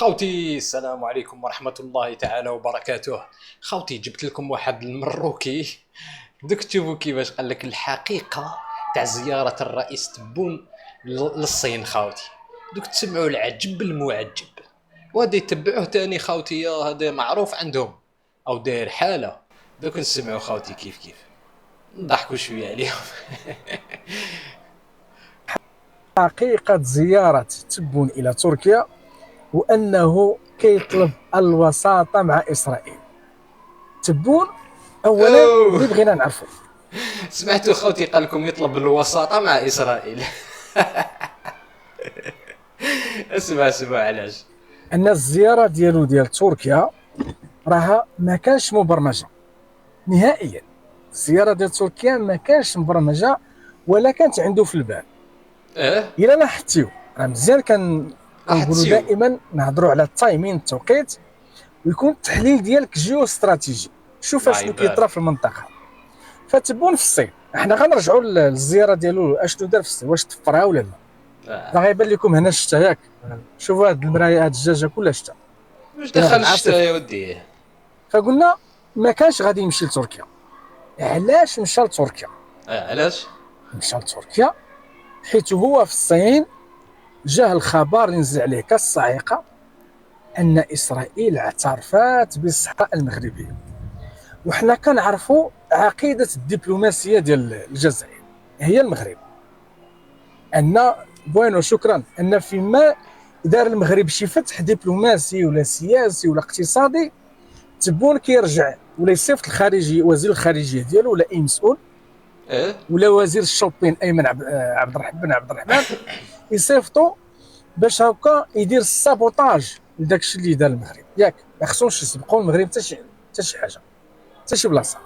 خوتي السلام عليكم ورحمة الله تعالى وبركاته. خوتي جبت لكم واحد المروكي. دوك تشوفوا كيفاش قال لك الحقيقة تاع زيارة الرئيس تبون للصين. خوتي دوك تسمعوا العجب المعجب، وهذا يتبعوه تاني خوتي، هذا معروف عندهم او داير حالة. دوك نسمعوا خوتي كيف نضحكوا شوية عليهم. حقيقة زيارة تبون إلى تركيا وأنه كيطلب الوساطة مع إسرائيل. تبون أولا اللي اوه، بغينا نعرفو سمعتوا خوتي قال لكم يطلب الوساطة مع اسرائيل. اسمع علاش. أن الزيارة ديال تركيا راها ما كانش مبرمجة نهائيا. الزيارة ديال تركيا ما كانش مبرمجة ولا كانت عنده في البال. اه، إلا لاحظتيو راه مزيان كنقولوا لاحظتيو. دائما نهضروا على التايمين التوقيت، ويكون التحليل ديالك جيو استراتيجي. شوف الله اشنو كيطرا يبارك. في المنطقه. فتبون في الصين، احنا غنرجعوا للزياره ديالو اشنو دار في الصين، واش طفرها ولا لا. راه غيبان لكم هنا الشتا ياك، شوفوا هاد المرايه، هاد الدجاجه كلها شتا، واش كاين دخل واحد الشتاء العاصفه. يا ودي؟ فقلنا ما كانش غادي يمشي لتركيا. علاش مشى لتركيا؟ علاش؟ مشى لتركيا حيت هو في الصين جاه الخبر اللي نزل عليه كالصاعقه ان اسرائيل اعترفت بالصحراء المغربيه. وحنا كنعرفوا عقيده الدبلوماسيه ديال الجزائر هي المغرب، ان بوينو شكرا ان فيما دار المغرب شي فتح دبلوماسي ولا سياسي ولا اقتصادي، تبون كيرجع ولا يصيفط الخارجيه، وزير الخارجيه ديالو ولا اي مسؤول، اه، ولا وزير الشوبين ايمن عبد الرحمن، يصيفطوا باش هكا يدير السابوتاج لداك الشيء اللي دار المغرب. ياك ما خصهمش يسبقوا المغرب حتى شي حاجه، حتى شي بلاصه.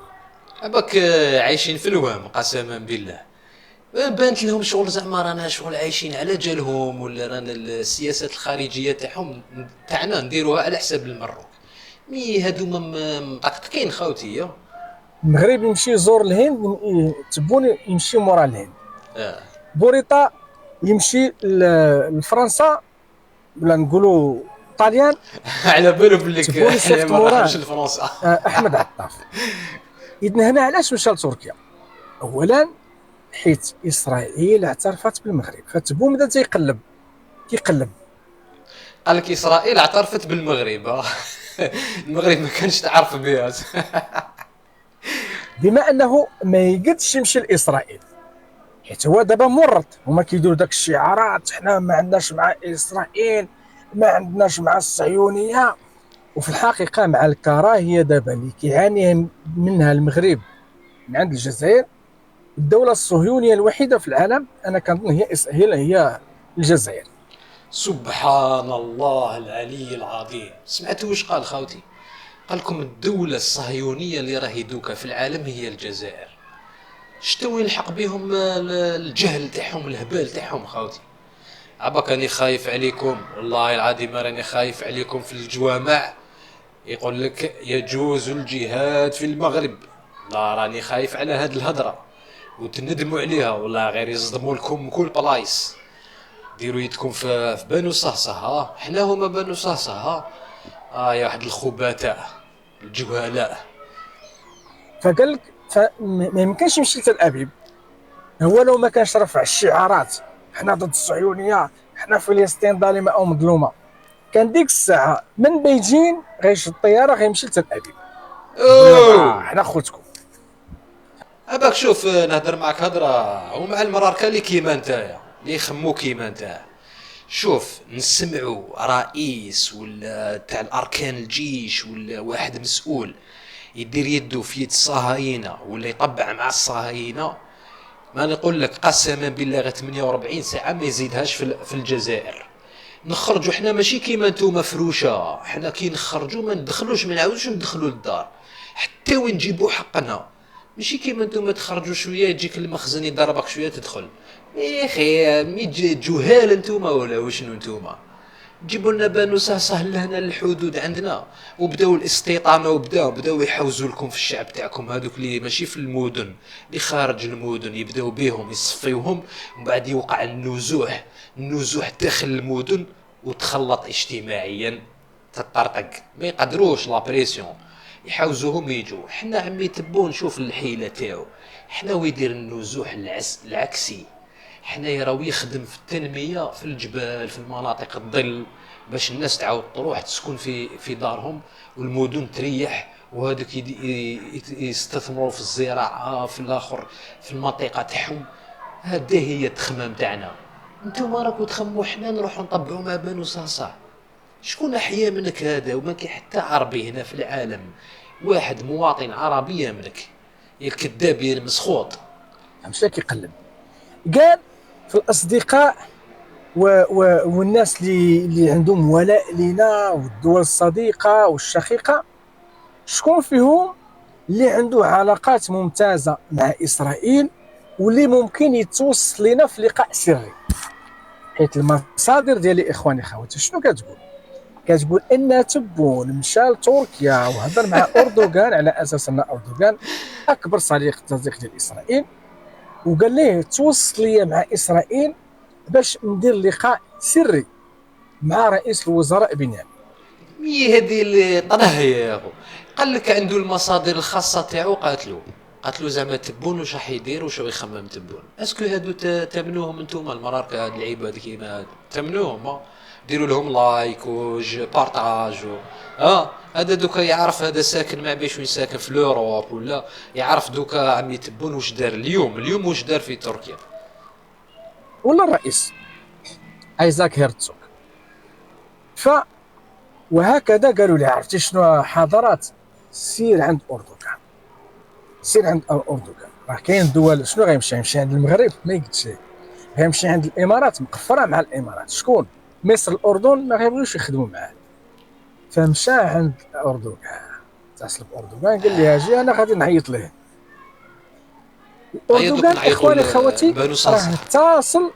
باك عايشين في الوهم قسما بالله. بانت لهم شغل زعما رانا شغل عايشين على جالهم، ولا رانا السياسات الخارجيه تاعنا نديروها على حساب المروك. مي هادو مطقطقين خوتي المغرب يمشي يزور الهند، تبون يمشي مورا الهند. اه. بوريطا يمشي لفرنسا ولا نقولوا طاليان، على بالو بليك تبون احنا يصيفط ما نروحوش موراه لفرنسا. احمد عطاف. اذا هنا علاش مشى لتركيا؟ اولا حيت اسرائيل اعترفت بالمغرب، فتبون بدا تيقلب كيقلب. قال لك اسرائيل اعترفت بالمغرب. المغرب ما كانش تعرف بها. بما انه ما يقدش يمشي لاسرائيل حيت هو دابا مرض، هما كيديروا داك الشعارات حنا ما عندناش مع اسرائيل، ما عندناش مع الصهيونيه. وفي الحقيقه مع الكراهيه دابا اللي كيعاني منها المغرب من عند الجزائر، الدوله الصهيونيه الوحيده في العالم انا كنظن هي الجزائر. سبحان الله العلي العظيم. سمعتوا واش قال خاوتي؟ قال لكم الدولة الصهيونية اللي راهي دوكا في العالم هي الجزائر. شتو يلحق بهم الجهل تاعهم، الهبال تاعهم خاوتي. عباك راني خايف عليكم، والله العظيم راني خايف عليكم في الجوامع. يقول لك يجوز الجهاد في المغرب. لا راني خايف على هاد الهضرة، وتندموا عليها والله، غير يصدموا لكم كل بلايص. ديروا يدكم في بنو صهصه، ها حنا هما بنو صهصه، ها يا واحد الخبثاء الجهلاء. فقال لك ما يمكنش يمشي لتل ابيب. هو لو ما كانش رفع الشعارات حنا ضد الصهيونيه، حنا فلسطين ظالمه او مظلومه، كان ديك الساعه من بيجين غيشد الطياره غيمشي لتل ابيب يقول لهم اوه، حنا خوتكم. اباك شوف نهدر معك هضره ومع المراركه اللي كيما نتايا، اللي يخمو كيما نتايا. شوف نسمعوا رئيس ولا تاع الاركان الجيش ولا واحد مسؤول يدير يدو في يد الصهاينه ولا يطبع مع الصهاينه، ما نقول لك قسما بالله غير 48 ساعه ما يزيدهاش في الجزائر. نخرجوا حنا ماشي كيما نتوما فروشه، حنا كي نخرجوا ما ندخلوش، ما نعاودوش ندخلوا للدار حتى وين نجيبوا حقنا. ماشي كيما نتوما تخرجوا شويه يجيك المخزن يضربك شويه تدخل. يا اخي مي جهال نتوما ولا وشنو نتوما؟ جيبوا لنا بانو صهصه لهنا الحدود عندنا، وبداو الاستيطانه، وبداو يحوزوا لكم في الشعب تاعكم هذوك اللي ماشي في المدن، اللي خارج المدن، يبداو بهم يصفيوهم، ومن بعد يوقع النزوح داخل المدن، وتخلط اجتماعيا تطرطق، ما يقدروش لا بريسيون، يحاوزوهم يجوا. حنا عمي تبون نشوف الحيله تاعو، حنا ويدير النزوح العكسي. حنا راهو يخدم في التنميه في الجبال في المناطق الظل، باش الناس تعاود تروح تسكن في دارهم، والمدن تريح، وهذوك يستثمروا في الزراعه في الاخر في المنطقه تاعهم. هذه هي التخمام تاعنا. انتوما راكم تخموا حنا نروحوا نطبعوا مع بنو صاصا. شكون احيا منك هذا؟ وما كاين حتى عربي هنا في العالم، واحد مواطن عربي يملك. يا الكذاب يا المسخوط. مشى كيقلب قال في الاصدقاء والناس اللي عندهم ولاء لنا والدول الصديقه والشقيقه، شكون فيهم اللي عنده علاقات ممتازه مع اسرائيل واللي ممكن يتوصل لنا في لقاء سري؟ حيت المصادر ديالي اخواني خواتي شنو كتقول ان تبون مشى لتركيا وهضر مع اردوغان على اساس ان اردوغان اكبر صديق ديال اسرائيل، وقال ليه توصل لي مع اسرائيل باش ندير لقاء سري مع رئيس الوزراء بنيامين. مي هذه اللي طنه يا اخو. قال لك عنده المصادر الخاصه تاعو، قاتلو زعما تبون واش راح يدير واش يخمم تبون. اسكو هادو تامنوهم انتوما المراك هاد اللعيبه هذيك كيما تامنوهم؟ ديروا لهم لايك بارطاج هذا دوكا يعرف هذا ساكن مع بيش وين ساكن في لوروب، ولا يعرف دوكا عمي تبون واش دار اليوم واش دار في تركيا، ولا الرئيس ايزاك هيرتزوغ. وهكذا قالوا لي عرفتي شنو حضرات، سير عند اردوغان راه كاين دول. شنو غيمشي عند المغرب؟ ما يقدش، غيمشي عند الامارات مقفره مع الامارات. شكون؟ مصر الاردن ما غيبغيوش يخدموا معاه. فمشى عند اردوغان، اتصل باردوغان قال لي اجي انا غادي نعيط ليه. اردوغان اخواني خواتي راه اتصل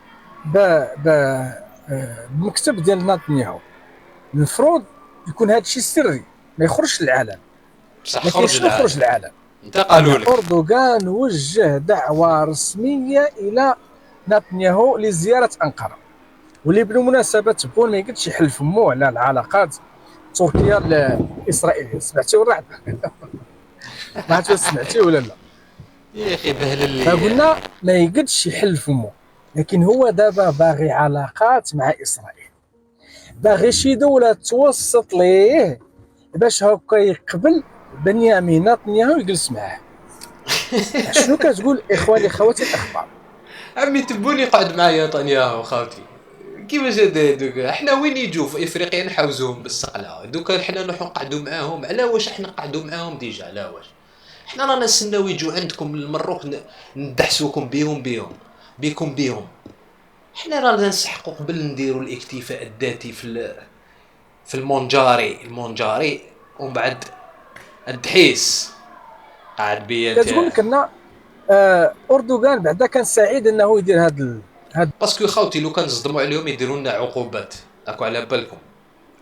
بمكتب ديال نتنياهو. المفروض يكون هذا الشيء سري ما يخرجش للعالم، بصح خرج للعالم. انت قالوا لك اردوغان وجه دعوه رسميه الى نتنياهو لزياره انقره، واللي بالمناسبه تبون ما يقدش يحل فمو على العلاقات تركيا الاسرائيليه. سمعتي ولا ما عرفتش سمعتي ولا لا يا اخي بهل اللي فقلنا ما يقدش يحل فمو. لكن هو دابا باغي علاقات مع اسرائيل، باغي شي دوله توسط ليه باش هكا يقبل بنيامين نتنياهو يجلس معاه. شنو كتقول اخواني خواتي الاخبار؟ عمي تبوني يقعد معايا نتنياهو خاوتي كيفاش هذا دوكا؟ حنا وين يجوا في افريقيا نحوزوهم بالصقله دوكا، حنا نروحو نقعدوا معاهم. على واش احنا نقعدوا معاهم ديجا؟ على واش حنا رانا نستناو يجوا عندكم المروك ندحسوكم بيهم؟ حنا رانا نسحقوا قبل نديروا الاكتفاء الذاتي في المونجاري ومن بعد الدحيس قاعد بيا انت. كتقول لك ان اردوغان بعدا كان سعيد انه يدير هاد باسكو خاوتي لو كان صدموا عليهم يديروا لنا عقوبات، اكو على بالكم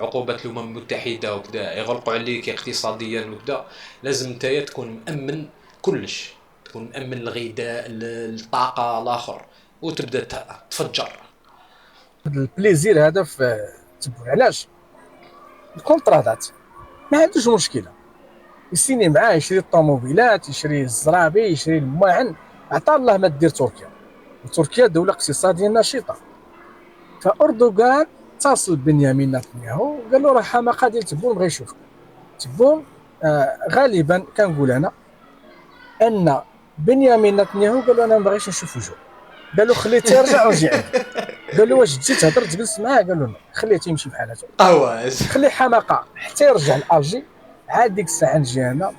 عقوبات الامم المتحده وكذا، يغلقوا عليك اقتصاديا وكذا. لازم نتايا تكون مأمن كلش، تكون مأمن الغذاء الطاقه الاخر، وتبدا تفجر البليزير هذا. في تبون علاش الكونطرادات ما عندوش مشكله يسيني معاه، يشري الطوموبيلات، يشري الزرابي، يشري الماعن. عطا الله ما دير تركيا، وتركيا دوله اقتصاديه نشيطه. فاردوغان اتصل بنيامين نتنياهو قال له راه حماقه ديال تبون بغى يشوفك. تبون غالبا كنقول انا ان بنيامين نتنياهو قال له انا ما باغيش نشوف وجهه. قال له خليته يرجع وجي عندي. قال له واش تجي تهضر تجلس معاه؟ قال له لا، خليته يمشي بحالته خلي حماقه حتى يرجع لالجي. عاد ديك الساعه نجي انا.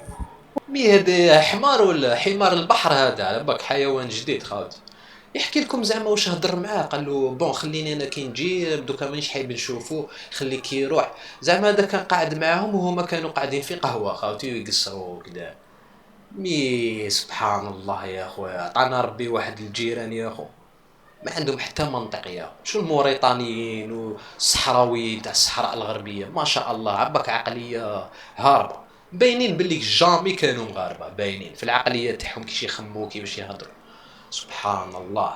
مي هذا حمار ولا حمار البحر هذا؟ على بالك حيوان جديد خاوتي. يحكي لكم زعما واش هضر معاه، قال له بون خليني انا كي نجي دوكا مانيش حايب نشوفو، خليه كي يروح. زعما هذا كان قاعد معاهم وهما كانوا قاعدين في قهوه خاوتي ويقصروا وكذا. مي سبحان الله يا خويا، عطانا ربي واحد الجيران يا خو ما عندهم حتى منطق يا شو الموريتانيين والصحراويين تاع الصحراء الغربيه ما شاء الله عباك عقليه هاربه، باينين باللي جامي كانوا مغاربه، باينين في العقليه تاعهم كيفاش يخموا كيفاش يهضروا. سبحان الله.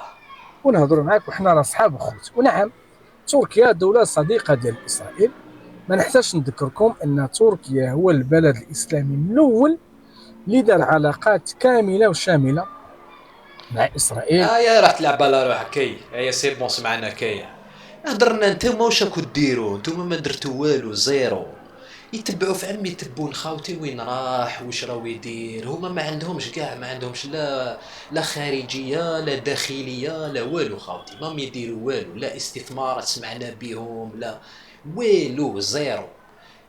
ونهضروا معاك وحنا راه صحاب وخوت. ونعم تركيا دولة صديقة ديال إسرائيل. ما نحتاجش نذكركم أن تركيا هو البلد الإسلامي الأول اللي دار علاقات كاملة وشاملة مع إسرائيل. يا راح تلعب على روحك كي هي سي بون سمعنا كي هضرنا نتوما واش راكو ديروا نتوما ما درتو والو زيرو يتبعوا في عمي يتبون خاوتي وين راح واش راهو يدير هما ما عندهمش كاع ما عندهمش لا خارجيه لا داخليه لا والو خاوتي ما يديروا والو لا استثمارات سمعنا بهم لا والو زيرو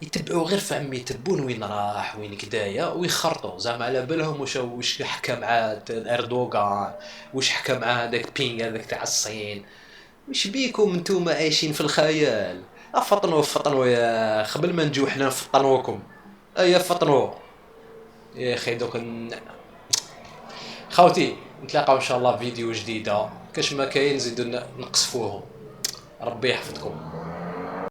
يتبعوا غير في عمي يتبون وين راح وين كدايا ويخرطوا زعما على بالهم واش حكى مع اردوغان واش حكى مع هذاك بينغ هذاك تاع الصين وش بيكم نتوما عايشين في الخيال فطنوا يا قبل ما نجيو حنا نفطنوكم ايا فطنوا يا اخي دوك خاوتي نتلاقاو ان شاء الله فيديو جديده كاش ما كاين نزيدو نقصفوهم ربي يحفظكم.